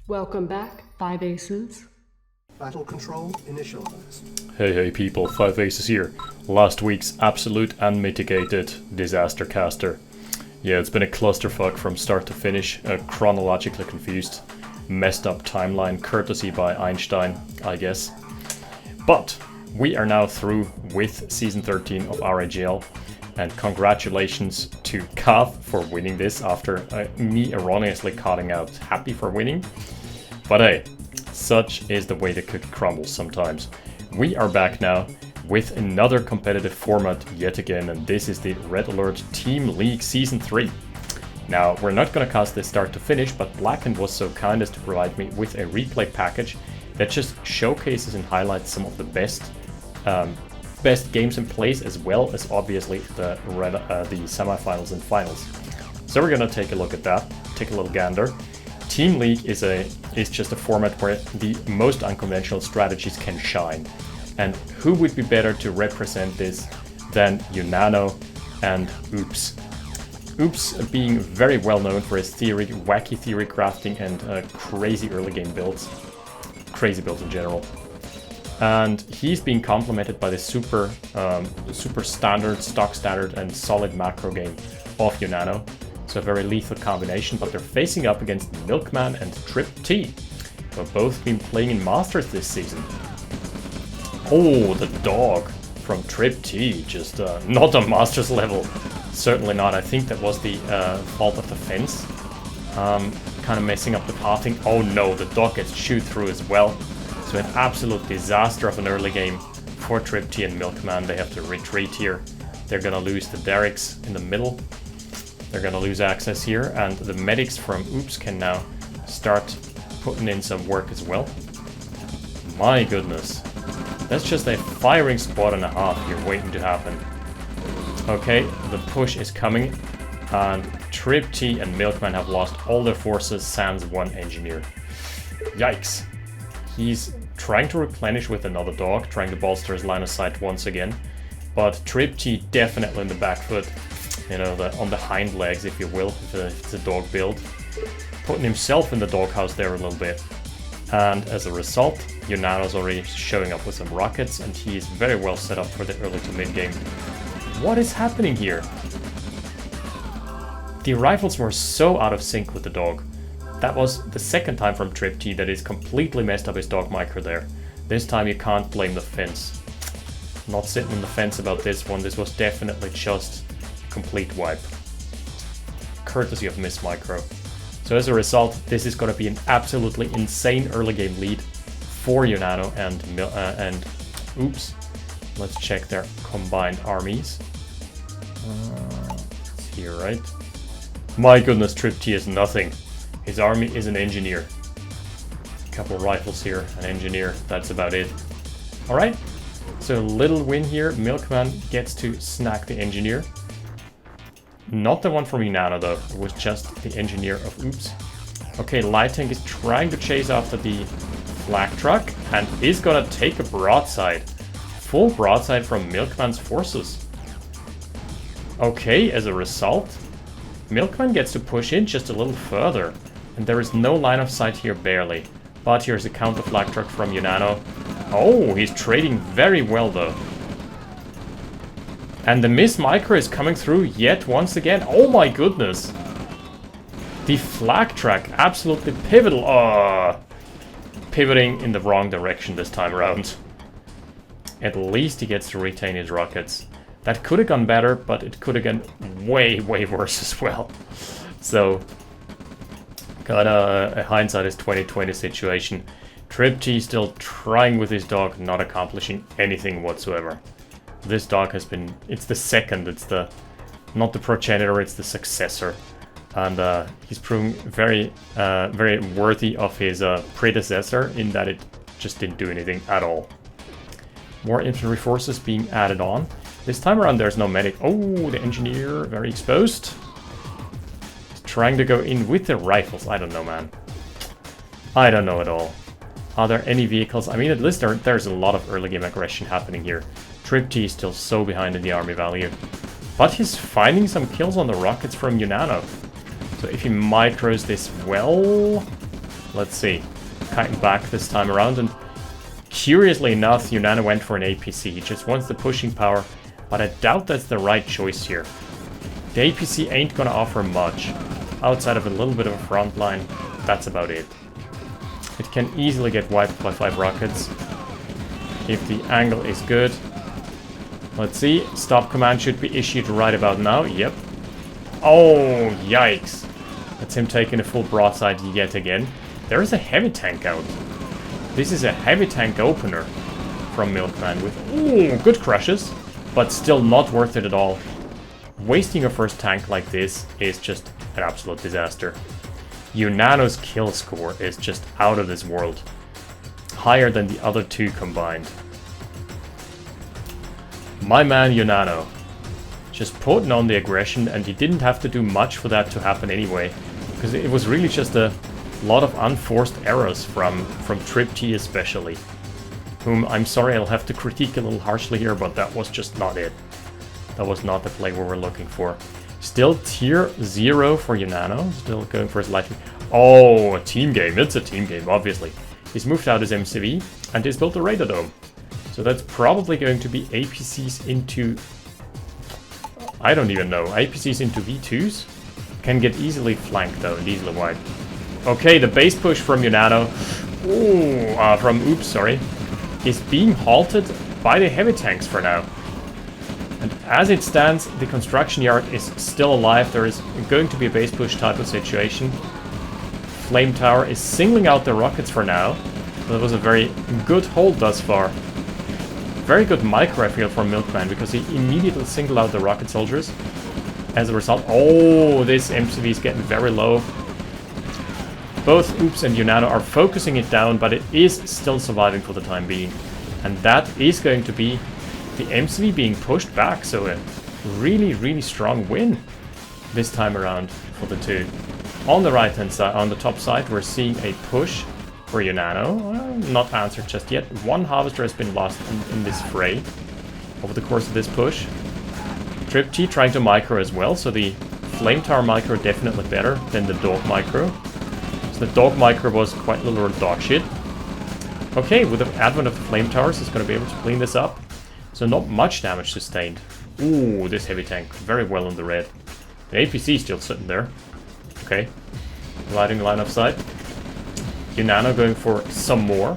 Welcome back, Five Aces. Battle control initialized. Hey people, Five Aces here. Last week's absolute and mitigated disaster caster. Yeah, it's been a clusterfuck from start to finish, chronologically confused, messed up timeline, courtesy by Einstein, I guess. But we are now through with Season 13 of RAGL, and congratulations to Kav for winning this after me erroneously calling out Happy for winning. But hey, such is the way the cookie crumbles sometimes. We are back now with another competitive format yet again, and this is the Red Alert Team League Season 3. Now, we're not going to cast this start to finish, but Blackened was so kind as to provide me with a replay package that just showcases and highlights some of the best games in place, as well as obviously the semifinals and finals. So we're going to take a look at that, take a little gander. Team League is just a format where the most unconventional strategies can shine. And who would be better to represent this than Unano and Upps? Upps being very well known for his wacky theory crafting and crazy early game builds. Crazy builds in general. And he's being complemented by the super standard, stock standard, and solid macro game of Unano. So a very lethal combination, but they're facing up against Milkman and Trip T, who have both been playing in Masters this season. Oh, the dog from Trip T, just not on Masters level. Certainly not. I think that was the fault of the fence. Kind of messing up the pathing. Oh no, the dog gets chewed through as well. So an absolute disaster of an early game for Trip T and Milkman. They have to retreat here. They're going to lose the Derricks in the middle. They're going to lose access here. And the medics from Upps can now start putting in some work as well. My goodness. That's just a firing squad and a half here waiting to happen. Okay, the push is coming. And Trip T and Milkman have lost all their forces, sans one engineer. Yikes. He's trying to replenish with another dog, trying to bolster his line of sight once again. But Trip T definitely in the back foot, you know, on the hind legs, if you will, if it's a dog build. Putting himself in the doghouse there a little bit. And as a result, Unano's already showing up with some rockets, and he is very well set up for the early to mid game. What is happening here? The rifles were so out of sync with the dog. That was the second time from Trip T that he's completely messed up his dog micro there. This time you can't blame the fence. Not sitting on the fence about this one. This was definitely just a complete wipe. Courtesy of Miss Micro. So as a result, this is going to be an absolutely insane early game lead for Unano and Upps. Let's check their combined armies. It's here, right? My goodness, Trip T is nothing. His army is an engineer. A couple rifles here, an engineer, that's about it. Alright, so a little win here. Milkman gets to snack the engineer. Not the one from Unano though, it was just the engineer of Upps. Okay, Light Tank is trying to chase after the flak truck and is gonna take a broadside. Full broadside from Milkman's forces. Okay, as a result, Milkman gets to push in just a little further. And there is no line of sight here, barely. But here's a counter flak truck from Unano. Oh, he's trading very well though. And the Miss Micro is coming through yet once again. Oh my goodness. The flak truck, absolutely pivotal. Oh, pivoting in the wrong direction this time around. At least he gets to retain his rockets. That could have gone better, but it could have gone way, way worse as well. So, got a hindsight is 2020 situation. Trip T still trying with his dog, not accomplishing anything whatsoever. This dog has been, it's the second, it's the, not the progenitor, it's the successor. And he's proven very, very worthy of his predecessor in that it just didn't do anything at all. More infantry forces being added on. This time around there's no medic. Oh, the engineer, very exposed. He's trying to go in with the rifles. I don't know, man. I don't know at all. Are there any vehicles? I mean, at least there's a lot of early game aggression happening here. Trip T is still so behind in the army value. But he's finding some kills on the rockets from Unano. So if he micros this well, Let's see. Kiting back this time around, and curiously enough, Unano went for an APC. He just wants the pushing power, but I doubt that's the right choice here. The APC ain't gonna offer much. Outside of a little bit of a front line, that's about it. It can easily get wiped by 5 rockets if the angle is good. Let's see, stop command should be issued right about now. Yep. Oh, yikes. That's him taking a full broadside yet again. There is a heavy tank out. This is a heavy tank opener from Milkman with good crushes, but still not worth it at all. Wasting a first tank like this is just an absolute disaster. Unano's kill score is just out of this world. Higher than the other two combined. My man Unano just putting on the aggression, and he didn't have to do much for that to happen anyway, because it was really just a lot of unforced errors from Trip T especially, whom I'm sorry I'll have to critique a little harshly here, but that was just not it. That was not the play we were looking for. Still tier 0 for Unano, still going for his lightning. Oh, a team game, it's a team game, obviously. He's moved out his MCV, and he's built a radar dome. So that's probably going to be APCs into... I don't even know, APCs into V2s? Can get easily flanked though, and easily wiped. Okay, the base push from Unano, from Upps, sorry, is being halted by the heavy tanks for now. And as it stands, the construction yard is still alive. There is going to be a base push type of situation. Flame Tower is singling out the rockets for now. That was a very good hold thus far. Very good micro, I feel, from Milkman, because he immediately singled out the rocket soldiers. As a result, this MCV is getting very low. Both Upps and Unano are focusing it down, but it is still surviving for the time being. And that is going to be the MCV being pushed back, so a really, really strong win this time around for the two. On the right hand side, on the top side, we're seeing a push for Unano. Not answered just yet. One harvester has been lost in this fray over the course of this push. Trip T trying to micro as well, so the Flame Tower micro definitely better than the Dog micro. So the Dog micro was quite a little dog shit. Okay, with the advent of the Flame Towers, it's going to be able to clean this up. So not much damage sustained. Ooh, this heavy tank, very well in the red. The APC still sitting there. Okay, lighting line of sight. Unano going for some more.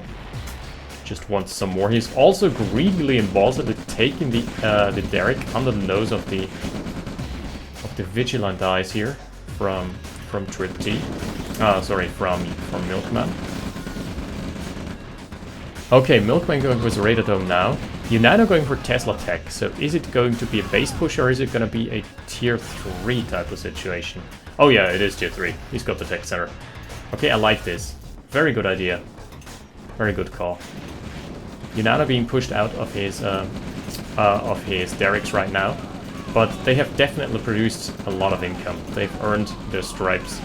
Just wants some more. He's also greedily and ballsily taking the Derrick under the nose of the Vigilant eyes here from Trip T. Sorry, from Milkman. Okay, Milkman going for his radar dome now. Unano going for Tesla Tech. So is it going to be a base push, or is it going to be a tier 3 type of situation? Oh yeah, it is tier 3. He's got the tech center. Okay, I like this. Very good idea. Very good call. Unano being pushed out of his Derricks right now, but they have definitely produced a lot of income. They've earned their stripes.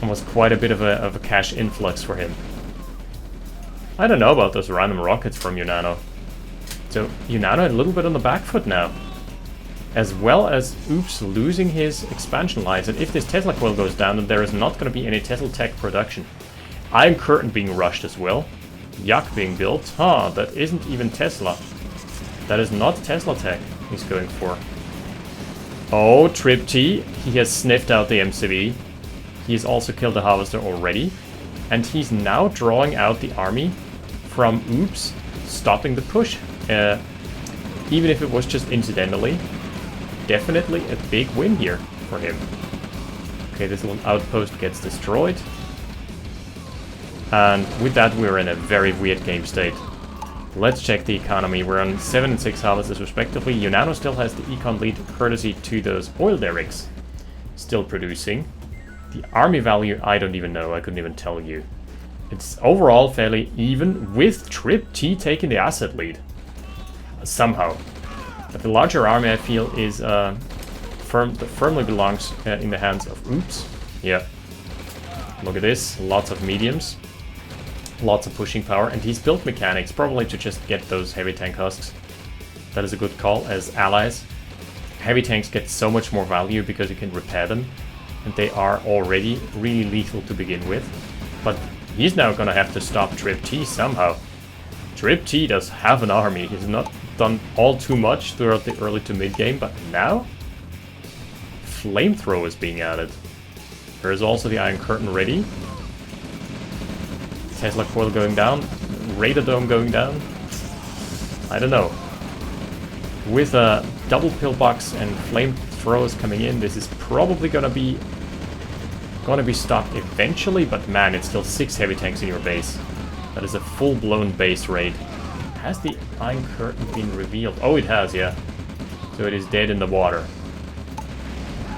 It was quite a bit of a cash influx for him. I don't know about those random rockets from Unano. So Unano a little bit on the back foot now. As well as Upps losing his expansion lines. And if this Tesla coil goes down, then there is not going to be any Tesla Tech production. Iron Curtain being rushed as well. Yak being built. That isn't even Tesla. That is not Tesla Tech he's going for. Oh, Trip T. He has sniffed out the MCV. He has also killed the Harvester already. And he's now drawing out the army from Upps, stopping the push. Even if it was just incidentally. Definitely a big win here for him. Okay, this little outpost gets destroyed. And with that, we're in a very weird game state. Let's check the economy. We're on 7 and 6 harvests respectively. Unano still has the econ lead courtesy to those oil derricks still producing. The army value, I don't even know. I couldn't even tell you. It's overall fairly even, with Trip T taking the asset lead. Somehow. But the larger army, I feel, is firmly belongs in the hands of Upps. Yeah. Look at this. Lots of mediums. Lots of pushing power. And he's built mechanics, probably to just get those heavy tank husks. That is a good call as allies. Heavy tanks get so much more value because you can repair them. and they are already really lethal to begin with. But he's now gonna have to stop Trip T somehow. Trip T does have an army. He's not done all too much throughout the early to mid game, but now Flamethrower is being added. There is also the Iron Curtain ready. Tesla Coil going down. Radar Dome going down. I don't know. With a double pillbox and flamethrowers coming in, this is probably gonna be stopped eventually, but man, it's still 6 heavy tanks in your base. That is a full-blown base raid. Has the Iron Curtain been revealed? Oh, it has, yeah. So it is dead in the water.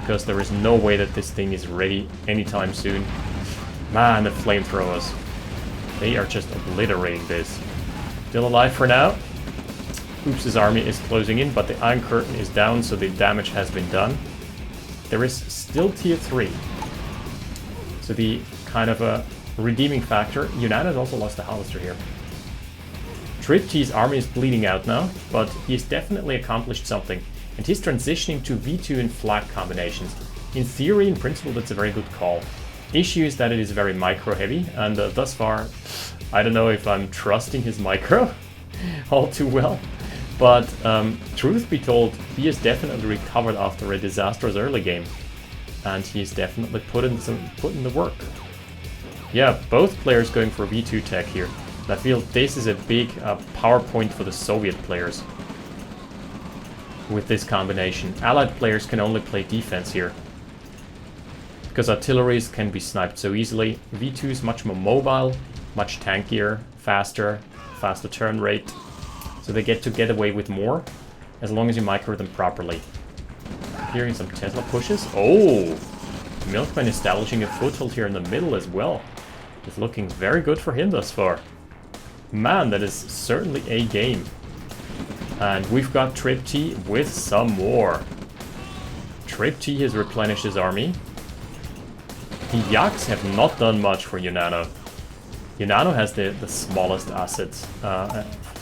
Because there is no way that this thing is ready anytime soon. Man, the flamethrowers. They are just obliterating this. Still alive for now. Upps' army is closing in, but the Iron Curtain is down, so the damage has been done. There is still tier 3. So the kind of a redeeming factor. Unano has also lost the Harvester here. Trip T's army is bleeding out now, but he's definitely accomplished something. And he's transitioning to V2 and flag combinations. In theory, in principle, that's a very good call. Issue is that it is very micro heavy, and thus far, I don't know if I'm trusting his micro all too well. But truth be told, he has definitely recovered after a disastrous early game. And he's definitely put in the work. Yeah, both players going for V2 tech here. And I feel this is a big power point for the Soviet players. With this combination. Allied players can only play defense here. Because artilleries can be sniped so easily. V2 is much more mobile, much tankier, faster turn rate. So they get to get away with more, as long as you micro them properly. Hearing some Tesla pushes. Oh! Milkman establishing a foothold here in the middle as well. It's looking very good for him thus far. Man, that is certainly a game. And we've got Trip T with some more. Trip T has replenished his army. The Yaks have not done much for Unano. Unano has the smallest assets.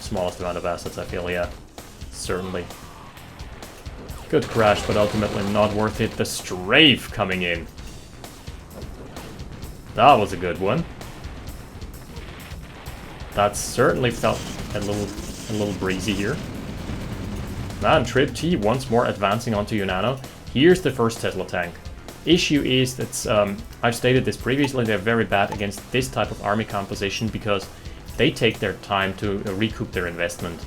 Smallest amount of assets, I feel, yeah. Certainly. Good crash, but ultimately not worth it. The Strafe coming in. That was a good one. That certainly felt a little breezy here. Man, Trip T once more advancing onto Unano. Here's the first Tesla tank. Issue is that, I've stated this previously, they're very bad against this type of army composition because they take their time to recoup their investment.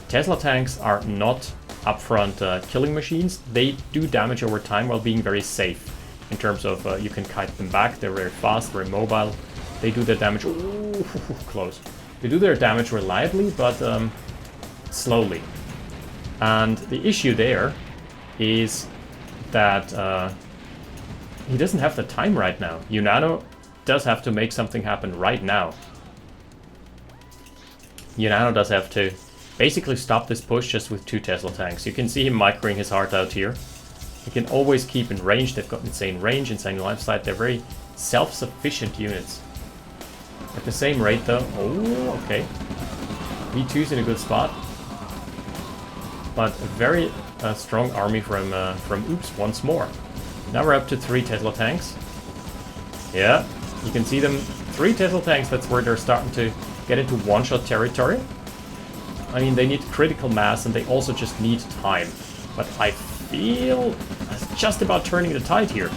Tesla tanks are not upfront killing machines. They do damage over time while being very safe. In terms of, you can kite them back, they're very fast, very mobile. They do their damage, ooh, close. They do their damage reliably, but slowly. And the issue there is that he doesn't have the time right now. Unano does have to make something happen right now. Unano does have to basically stop this push just with 2 Tesla tanks. You can see him microing his heart out here. He can always keep in range. They've got insane range, insane lifesight. They're very self-sufficient units. At the same rate though. Oh, okay. V2's in a good spot. But a very strong army from Upps once more. Now we're up to 3 Tesla tanks. Yeah, you can see them. 3 Tesla tanks, that's where they're starting to get into one-shot territory. I mean, they need critical mass and they also just need time. But I feel it's just about turning the tide here.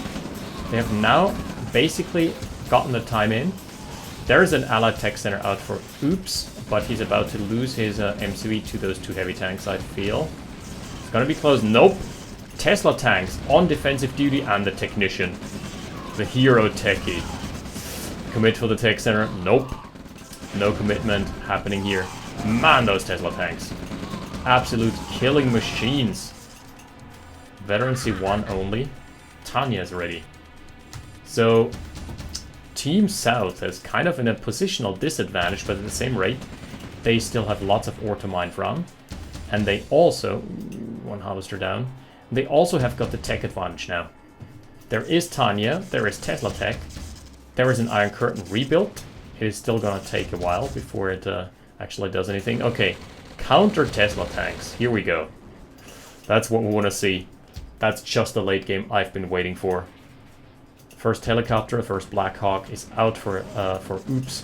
They have now basically gotten the time in. There is an Allied Tech Center out for Upps, but he's about to lose his MCV to those 2 heavy tanks, I feel. It's gonna be close. Nope. Tesla tanks on defensive duty and the technician. The hero techie. Commit for the tech center. Nope. No commitment happening here. Man, those Tesla tanks. Absolute killing machines. Veteran C1 only. Tanya's ready. So, Team South is kind of in a positional disadvantage, but at the same rate, they still have lots of ore to mine from. And they also... one harvester down. They also have got the tech advantage now. There is Tanya, there is Tesla Tech, there is an Iron Curtain rebuilt. It is still gonna take a while before it actually does anything. Okay, counter Tesla tanks. Here we go. That's what we want to see. That's just the late game I've been waiting for. First helicopter, first Black Hawk is out for Upps.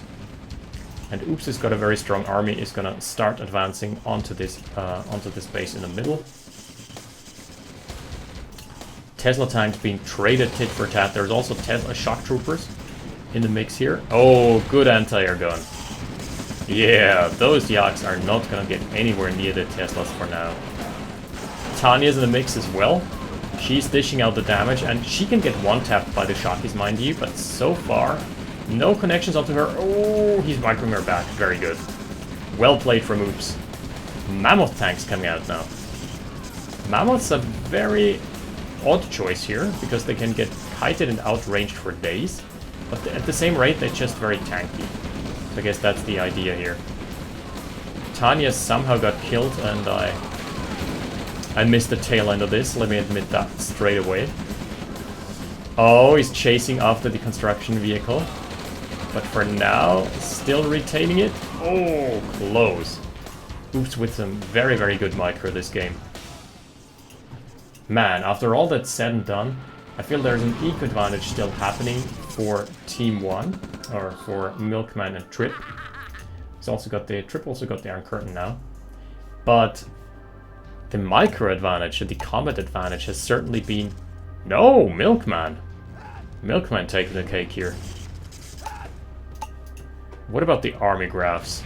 And Upps has got a very strong army, is gonna start advancing onto this base in the middle. Tesla tanks being traded tit for tat. There's also Tesla shock troopers in the mix here. Oh, good anti-air gun. Yeah, those Yaks are not gonna get anywhere near the Teslas for now. Tanya's in the mix as well. She's dishing out the damage, and she can get one-tapped by the Shockies, mind you, but so far, no connections onto her. Oh, he's microing her back. Very good. Well played from Upps. Mammoth tanks coming out now. Mammoth's a very odd choice here, because they can get kited and outranged for days, but at the same rate, they're just very tanky. So I guess that's the idea here. Tanya somehow got killed, and I missed the tail end of this, let me admit that straight away. Oh, he's chasing after the construction vehicle. But for now, still retaining it. Oh, close. Upps with some very, very good micro this game. Man, after all that's said and done, I feel there's an eco advantage still happening for Team 1, or for Milkman and Trip. He's also got the Trip also got the Iron Curtain now. But the micro advantage and the combat advantage has certainly been... No, Milkman! Milkman taking the cake here. What about the army graphs?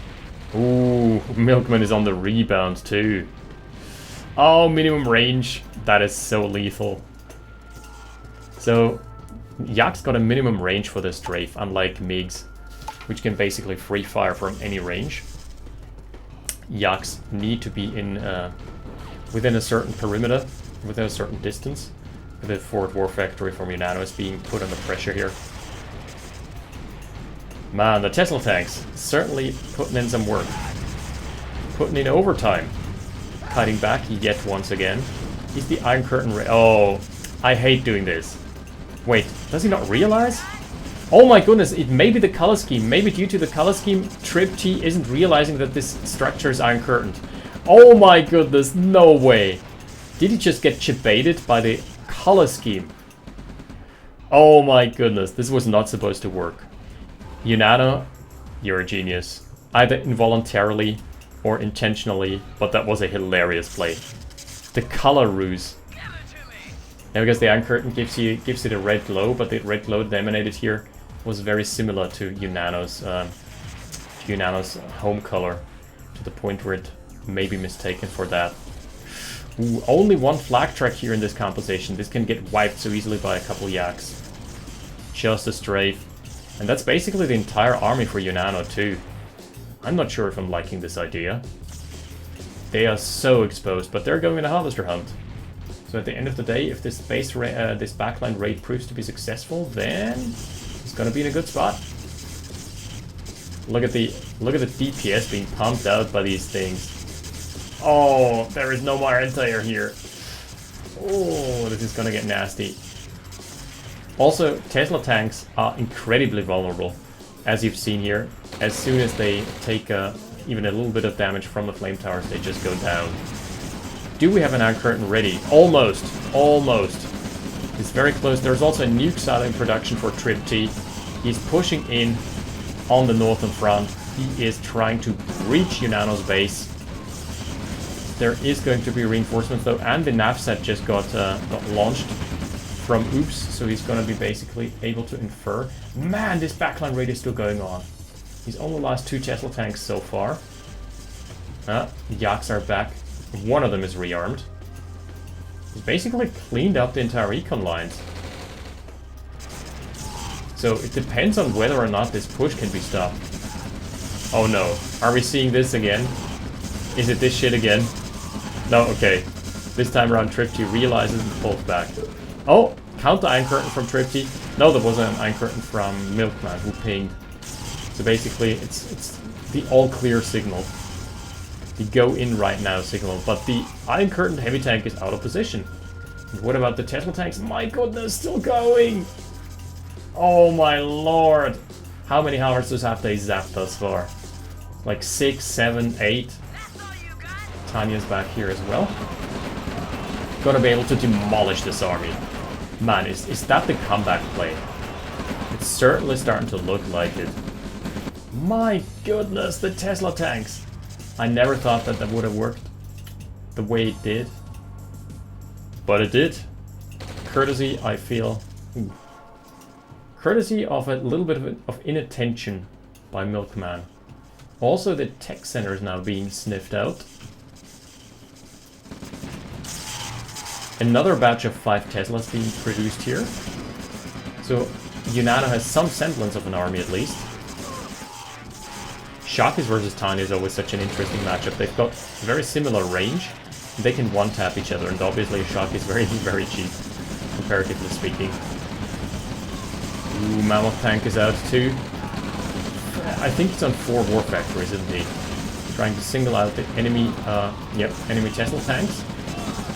Ooh, Milkman is on the rebound too. Oh, minimum range. That is so lethal. So, Yak's got a minimum range for the strafe, unlike MiGs, which can basically free fire from any range. Yaks need to be in within a certain perimeter, within a certain distance. The Fort War Factory from Unano is being put under pressure here. Man, the Tesla tanks certainly putting in some work. Putting in overtime. Kiting back yet once again. He's the Iron Curtain Oh, I hate doing this. Wait, does he not realize? Oh my goodness, it may be the color scheme. Maybe due to the color scheme, Trip T isn't realizing that this structure is Iron Curtained. Oh my goodness, no way. Did he just get chip-baited by the color scheme? Oh my goodness, this was not supposed to work. Unano, you're a genius. Either involuntarily or intentionally, but that was a hilarious play. The color ruse. Now because the Iron Curtain gives you the red glow, but the red glow that emanated here was very similar to Unano's home color, to the point where it may be mistaken for that. Ooh, only one flag track here in this composition. This can get wiped so easily by a couple Yaks. Just a strafe. And that's basically the entire army for Unano too. I'm not sure if I'm liking this idea. They are so exposed, but they're going on a harvester hunt. So at the end of the day, if this this backline raid proves to be successful, then it's gonna be in a good spot. Look at the DPS being pumped out by these things. Oh, there is no more anti-air here. Oh, this is gonna get nasty. Also, Tesla tanks are incredibly vulnerable, as you've seen here. As soon as they take even a little bit of damage from the flame towers, they just go down. Do we have an Iron Curtain ready? Almost. Almost. It's very close. There's also a nuke silo in production for Trip T. He's pushing in on the northern front. He is trying to breach Unano's base. There is going to be reinforcements though, and the nav set just got launched from Upps, so he's going to be basically able to infer. Man, this backline raid is still going on. He's only lost 2 Tesla tanks so far. Yaks are back. One of them is rearmed. He's basically cleaned up the entire econ lines. So it depends on whether or not this push can be stopped. Oh no, are we seeing this again? Is it this shit again? No, okay. This time around Trip T realizes and pulls back. Oh, counter Iron Curtain from Trip T. No, there wasn't an Iron Curtain from Milkman who pinged. So basically, it's the all clear signal. The go in right now signal. But the Iron Curtain heavy tank is out of position. And what about the Tesla tanks? My goodness, still going! Oh my lord! How many harvesters have they zapped thus far? Like 6, 7, 8. Tanya's back here as well. Gonna be able to demolish this army. Man, is that the comeback play? It's certainly starting to look like it. My goodness, the Tesla tanks! I never thought that would have worked the way it did. But it did. Courtesy, I feel... Ooh. Courtesy of a little bit of inattention by Milkman. Also, the tech center is now being sniffed out. Another batch of 5 Teslas being produced here. So, Unano has some semblance of an army at least. Shoutcast versus Tiny is always such an interesting matchup. They've got very similar range. They can one-tap each other, and obviously Shoutcast is very, very cheap, comparatively speaking. Ooh, Mammoth Tank is out too. I think it's on 4 war factories, isn't he? Trying to single out the enemy, enemy Tesla tanks.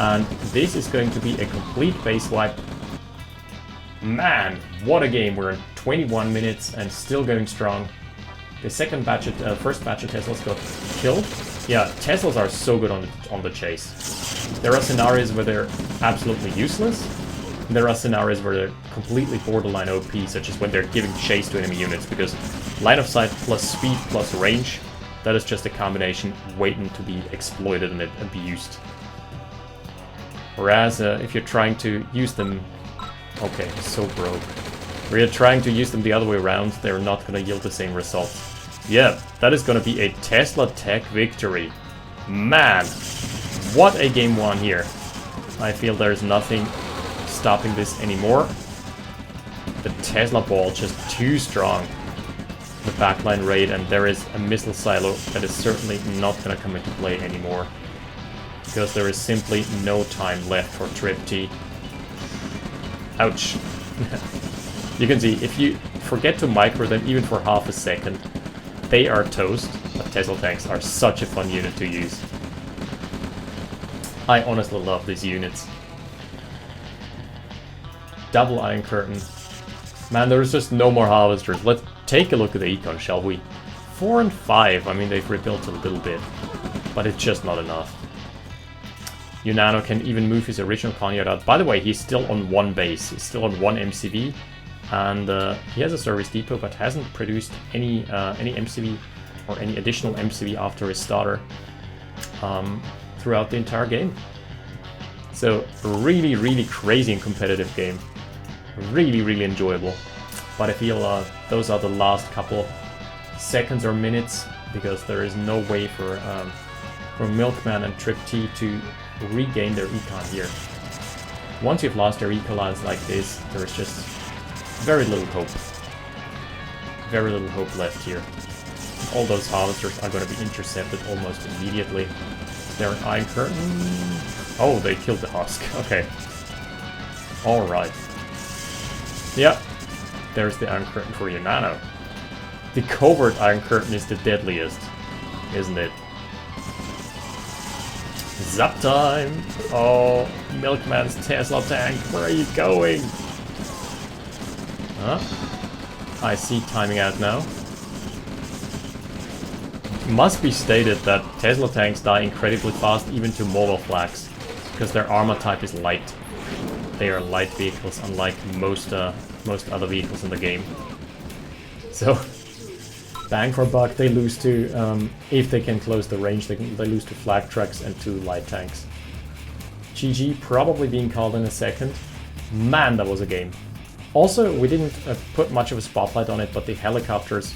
And this is going to be a complete base wipe. Man, what a game. We're in 21 minutes and still going strong. The first batch of Teslas got killed. Yeah, Teslas are so good on the chase. There are scenarios where they're absolutely useless. There are scenarios where they're completely borderline OP, such as when they're giving chase to enemy units, because line of sight plus speed plus range, that is just a combination waiting to be exploited and abused. Whereas if you're trying to use them... Okay, so broke. Where you're trying to use them the other way around, they're not going to yield the same results. Yeah, that is going to be a Tesla Tech victory. Man, what a game 1 here. I feel there's nothing stopping this anymore. The Tesla ball just too strong. The backline raid, and there is a missile silo that is certainly not going to come into play anymore. Because there is simply no time left for Trip T. Ouch. You can see, if you forget to micro them even for half a second, they are toast. But Tesla tanks are such a fun unit to use. I honestly love these units. Double Iron Curtain. Man, there's just no more harvesters. Let's take a look at the econ, shall we? 4 and 5, I mean, they've rebuilt a little bit, but it's just not enough. Unano can even move his original Conrad out. By the way, he's still on 1 base. He's still on 1 MCV, and he has a service depot, but hasn't produced any MCV or any additional MCV after his starter throughout the entire game. So really, really crazy and competitive game. Really, really enjoyable. But I feel those are the last couple seconds or minutes, because there is no way for Milkman and Trip T to regain their econ here. Once you've lost their eco lines like this, there's just very little hope. Very little hope left here. All those harvesters are going to be intercepted almost immediately. Is there an Iron Curtain? Oh, they killed the husk. Okay. Alright. Yeah. There's the Iron Curtain for Unano. The covert Iron Curtain is the deadliest, isn't it? Zap time! Oh, Milkman's Tesla tank, where are you going? Huh? I see timing out now. It must be stated that Tesla tanks die incredibly fast even to mobile flags, because their armor type is light. They are light vehicles, unlike most other vehicles in the game. So, bang for buck, they lose to, if they can close the range, they lose to flag trucks and 2 light tanks. GG probably being called in a second. Man, that was a game. Also, we didn't put much of a spotlight on it, but the helicopters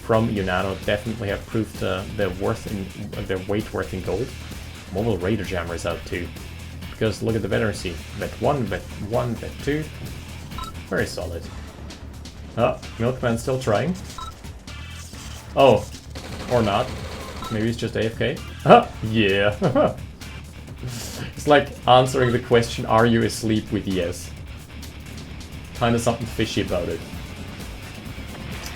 from Unano definitely have proved their weight worth in gold. Mobile Raider Jammer is out too. Because look at the veterancy. Vet 1, Vet 1, Vet 2. Very solid. Oh, Milkman's still trying. Oh, or not. Maybe it's just AFK. Ah, yeah. It's like answering the question, are you asleep, with yes. Kinda something fishy about it.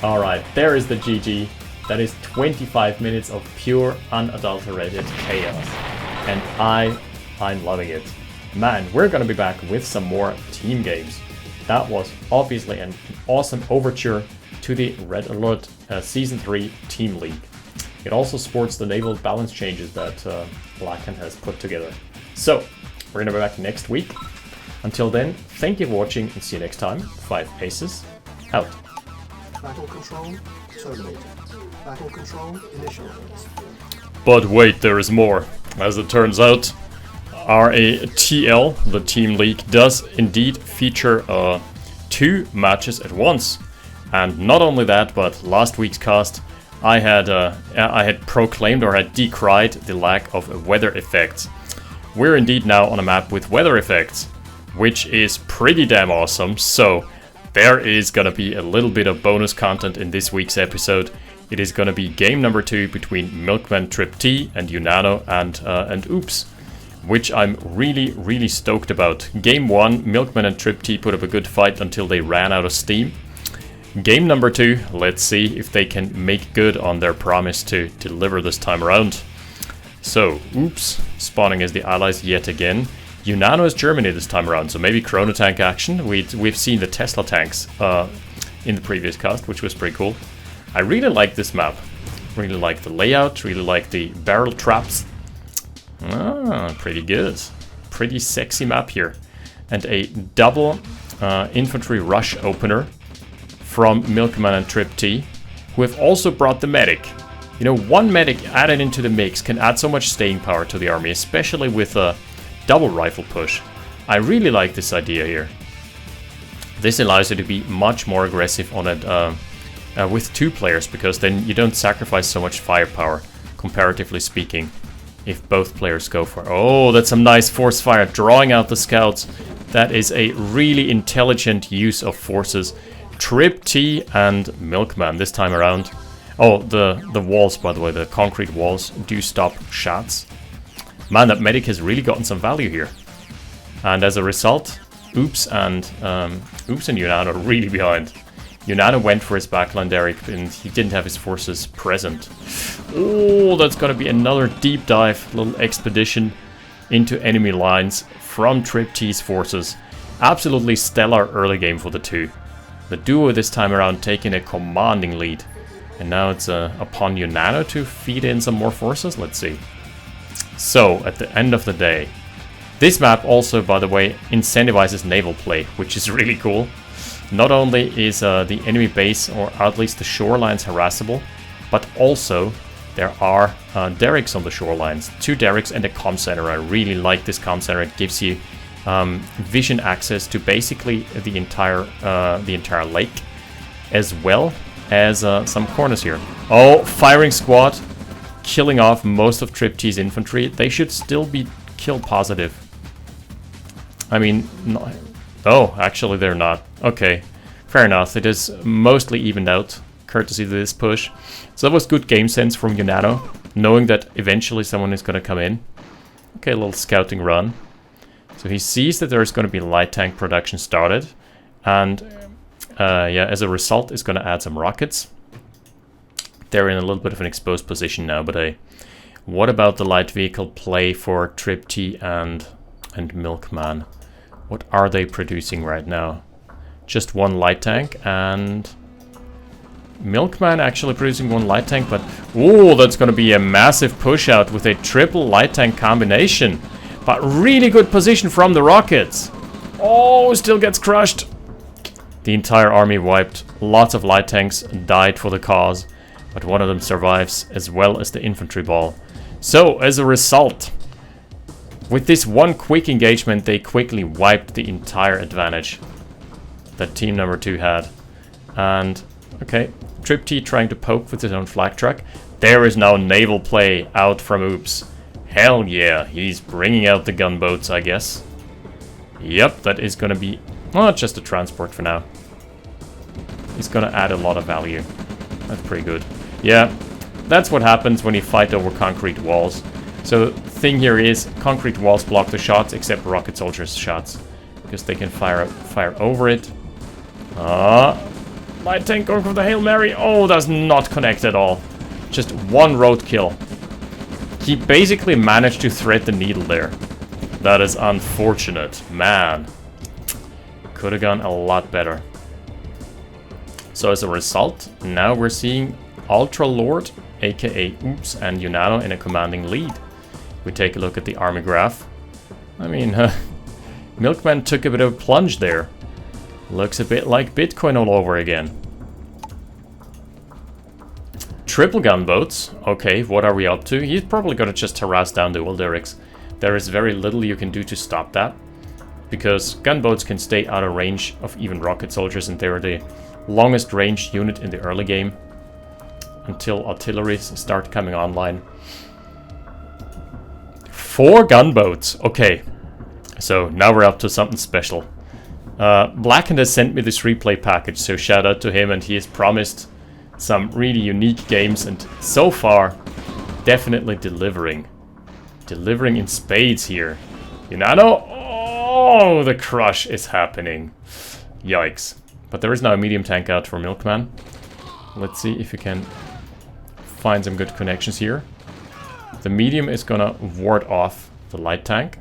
Alright, there is the GG. That is 25 minutes of pure, unadulterated chaos. And I'm loving it. Man, we're gonna be back with some more team games. That was obviously an awesome overture to the Red Alert Season 3 Team League. It also sports the naval balance changes that Blackhand has put together. So, we're gonna be back next week. Until then, thank you for watching and see you next time. 5 Aces, out. Battle control terminated. Battle control initialized. But wait, there is more. As it turns out, RATL, the Team League, does indeed feature 2 matches at once. And not only that, but last week's cast, I had proclaimed or had decried the lack of weather effects. We're indeed now on a map with weather effects, which is pretty damn awesome. So there is gonna be a little bit of bonus content in this week's episode. It is gonna be game number 2 between Milkman Trip T and Unano and Upps, which I'm really stoked about. Game 1, Milkman and Trip T put up a good fight until they ran out of steam. Game number 2, let's see if they can make good on their promise to deliver this time around. So, Upps spawning as the allies yet again. Unano is Germany this time around, so maybe Chrono Tank action. We've seen the Tesla tanks in the previous cast, which was pretty cool. I really like this map. Really like the layout, really like the barrel traps. Pretty good. Pretty sexy map here. And a double infantry rush opener from Milkman and Trip T, who have also brought the medic. You know, one medic added into the mix can add so much staying power to the army, especially with a double rifle push. I really like this idea here. This allows you to be much more aggressive on it with 2 players, because then you don't sacrifice so much firepower, comparatively speaking, if both players go for... Oh, that's some nice force fire, drawing out the scouts. That is a really intelligent use of forces. Trip T and Milkman this time around. Oh, the walls, by the way, the concrete walls do stop shots. Man, that medic has really gotten some value here. And as a result, Upps and Unano are really behind. Unano went for his backline Derek, and he didn't have his forces present. Oh, that's gonna be another deep dive, little expedition into enemy lines from Trip T's forces. Absolutely stellar early game for the 2. The duo this time around taking a commanding lead. And now it's upon Unano to feed in some more forces. Let's see. So, at the end of the day, this map also, by the way, incentivizes naval play, which is really cool. Not only is the enemy base, or at least the shorelines, harassable, but also there are derricks on the shorelines. 2 derricks and a comm center. I really like this comm center. It gives you vision access to basically the entire lake, as well as some corners here. Oh, firing squad, killing off most of Trip T's infantry. They should still be kill positive. I mean, no, oh, actually they're not. Okay, fair enough. It is mostly evened out, courtesy of this push. So that was good game sense from Unano, knowing that eventually someone is going to come in. Okay, a little scouting run. So he sees that there is going to be light tank production started, and yeah, as a result, is going to add some rockets. They're in a little bit of an exposed position now, but what about the light vehicle play for Trip T and Milkman? What are they producing right now? Just 1 light tank, and Milkman actually producing 1 light tank, but oh, that's going to be a massive push out with a triple light tank combination. But really good position from the rockets. Oh, still gets crushed. The entire army wiped. Lots of light tanks died for the cause, but one of them survives, as well as the infantry ball. So, as a result, with this 1 quick engagement, they quickly wiped the entire advantage that team number 2 had. And, okay, Trip T trying to poke with his own flak truck. There is now naval play out from Upps. Hell yeah, he's bringing out the gunboats, I guess. Yep, that is gonna be... well, just a transport for now. He's gonna add a lot of value. That's pretty good. Yeah, that's what happens when you fight over concrete walls. So the thing here is, concrete walls block the shots, except rocket soldiers' shots, because they can fire over it. Light tank going for the Hail Mary. Oh, that's not connect at all. Just 1 roadkill. He basically managed to thread the needle there. That is unfortunate. Man. Could have gone a lot better. So as a result, now we're seeing Ultra Lord, aka Upps, and Unano in a commanding lead. We take a look at the army graph. I mean, Milkman took a bit of a plunge there. Looks a bit like Bitcoin all over again. triple gunboats. Okay, what are we up to? He's probably gonna just harass down the Wilderix. There is very little you can do to stop that, because gunboats can stay out of range of even rocket soldiers, and they're the longest range unit in the early game until artilleries start coming online. 4 gunboats. Okay, so now we're up to something special. Blackhand has sent me this replay package, so shout out to him, and he has promised some really unique games, and so far definitely delivering in spades here. Unano, oh, the crush is happening. Yikes. But there is now a medium tank out for Milkman. Let's see if we can find some good connections here. The medium is gonna ward off the light tank.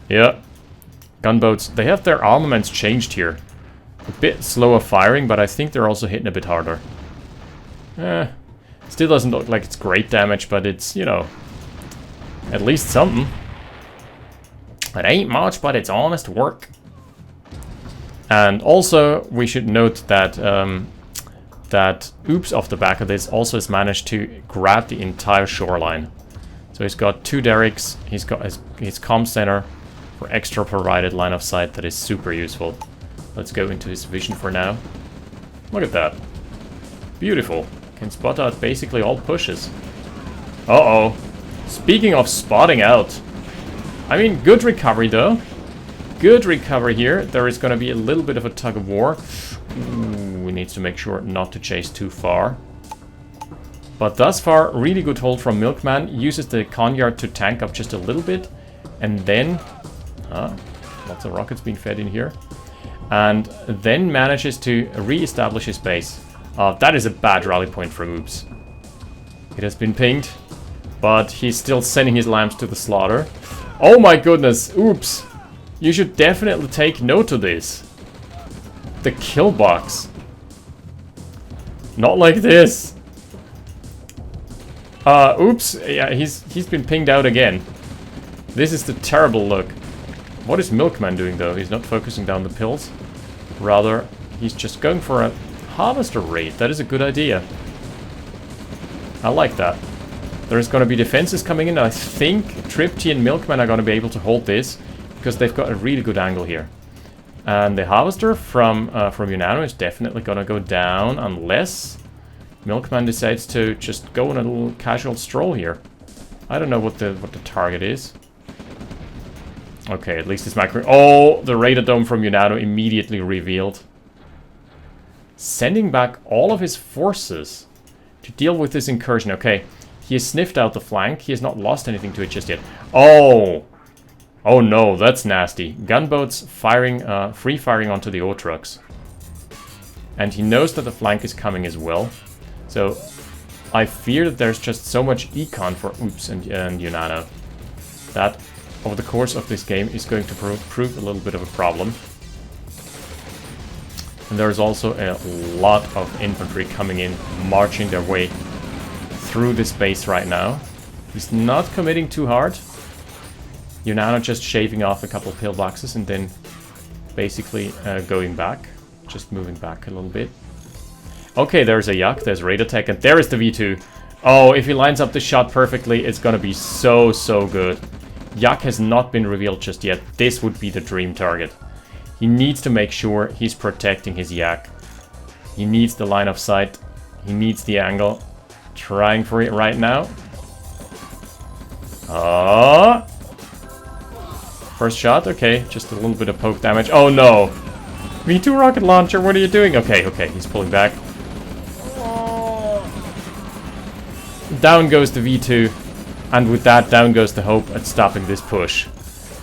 Yeah. Gunboats, they have their armaments changed here. A bit slower firing, but I think they're also hitting a bit harder. Still doesn't look like it's great damage, but it's, you know, at least something. It ain't much, but it's honest work. And also, we should note that that Upps off the back of this also has managed to grab the entire shoreline. So he's got 2 derricks, he's got his comm center for extra provided line of sight that is super useful. Let's go into his vision for now. Look at that. Beautiful. Can spot out basically all pushes. Uh-oh. Speaking of spotting out. I mean, good recovery though. Good recovery here. There is going to be a little bit of a tug of war. Ooh, we need to make sure not to chase too far. But thus far, really good hold from Milkman. Uses the Conyard to tank up just a little bit. And then... lots of rockets being fed in here. And then manages to re-establish his base. That is a bad rally point for Upps. It has been pinged, but he's still sending his lambs to the slaughter. Oh my goodness, Upps! You should definitely take note of this. The kill box. Not like this. Upps, yeah, he's been pinged out again. This is the terrible look. What is Milkman doing though? He's not focusing down the pills. Rather, he's just going for a harvester raid. That is a good idea. I like that. There's going to be defenses coming in. I think Tripty and Milkman are going to be able to hold this, because they've got a really good angle here. And the harvester from Unano is definitely going to go down, unless Milkman decides to just go on a little casual stroll here. I don't know what the target is. Okay, at least it's micro... Oh, the radar dome from Unano immediately revealed. Sending back all of his forces to deal with this incursion. Okay, he has sniffed out the flank. He has not lost anything to it just yet. Oh! Oh no, that's nasty. Gunboats firing, free firing onto the O-trucks. And he knows that the flank is coming as well. So, I fear that there's just so much econ for Upps and Unano that over the course of this game is going to prove a little bit of a problem. And there's also a lot of infantry coming in, marching their way through this base right now. He's not committing too hard. Unano just shaving off a couple pillboxes and then basically going back. Just moving back a little bit. Okay, there's a Yak, there's radar tech, and there is the V2. Oh, if he lines up the shot perfectly, it's gonna be so, so good. Yak has not been revealed just yet. This would be the dream target. He needs to make sure he's protecting his Yak. He needs the line of sight. He needs the angle. Trying for it right now. First shot, okay. Just a little bit of poke damage. Oh no! V2 rocket launcher, what are you doing? Okay, okay, he's pulling back. Down goes the V2. And with that, down goes the hope at stopping this push.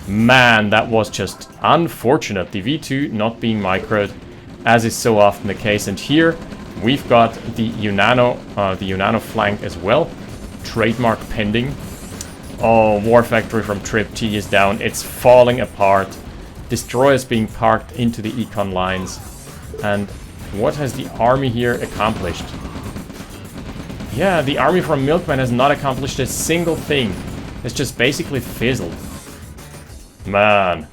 Man, that was just unfortunate. The V2 not being microed, as is so often the case. And here, we've got the Unano flank as well. Trademark pending. Oh, War Factory from Trip T is down. It's falling apart. Destroyers being parked into the econ lines. And what has the army here accomplished? Yeah, the army from Milkman has not accomplished a single thing. It's just basically fizzled. Man.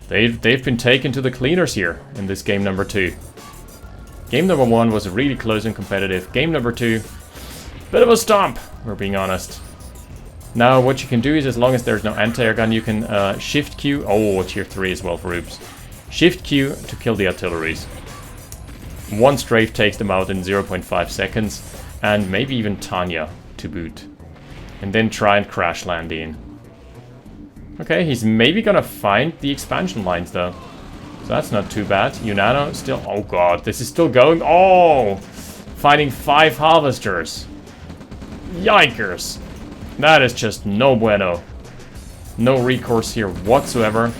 They've been taken to the cleaners here in this game number 2. Game number 1 was really close and competitive. Game number 2, bit of a stomp, we're being honest. Now what you can do is, as long as there's no anti-air gun, you can shift Q. Oh, tier 3 as well for Upps. Shift Q to kill the artilleries. One strafe takes them out in 0.5 seconds, and maybe even Tanya to boot. And then try and crash land in. Okay, he's maybe gonna find the expansion lines though. So that's not too bad. Unano still... Oh god, this is still going. Oh! Finding 5 harvesters. Yikers. That is just no bueno. No recourse here whatsoever.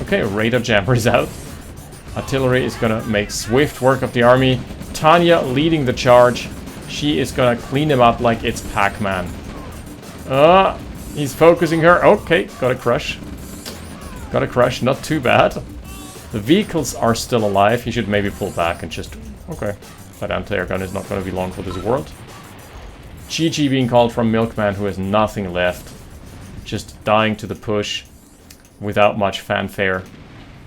Okay, radar jammer is out. Artillery is gonna make swift work of the army. Tanya leading the charge. She is gonna clean him up like it's Pac-Man. He's focusing her. Okay, got a crush. Got a crush, not too bad. The vehicles are still alive. He should maybe pull back and just... Okay, that anti-air gun is not gonna be long for this world. GG being called from Milkman, who has nothing left. Just dying to the push without much fanfare.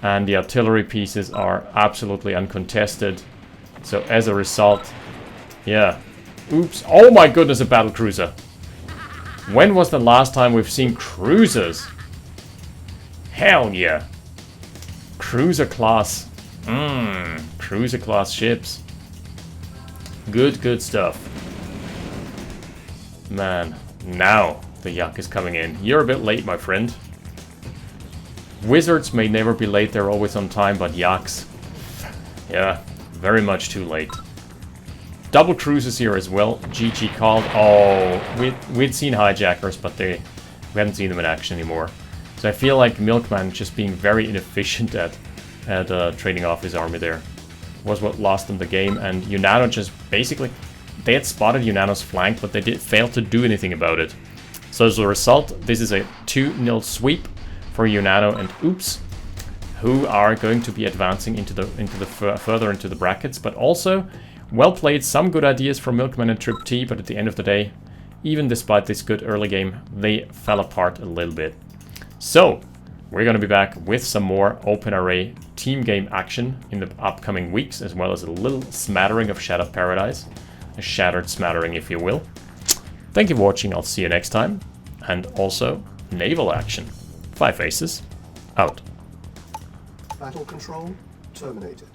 And the artillery pieces are absolutely uncontested. So as a result, yeah. Oops. Oh my goodness, a battle cruiser. When was the last time we've seen cruisers? Hell yeah. Cruiser class. Cruiser class ships. Good stuff. Man, now the yuck is coming in. You're a bit late, my friend. Wizards may never be late, they're always on time, but yucks. Yeah, very much too late. Double cruises here as well. GG called. Oh, we'd seen hijackers, but we haven't seen them in action anymore. So I feel like Milkman just being very inefficient at trading off his army there was what lost them the game. And Unano just basically... They had spotted Unano's flank, but they did fail to do anything about it. So as a result, this is a 2-0 sweep for Unano and Upps, who are going to be advancing further into the brackets. But also, well played, some good ideas from Milkman and Trip T, but at the end of the day, even despite this good early game, they fell apart a little bit. So, we're going to be back with some more OpenRA team game action in the upcoming weeks, as well as a little smattering of Shattered Paradise. A shattered smattering, if you will. Thank you for watching, I'll see you next time. And also, naval action. 5 Faces, out. Battle control terminated.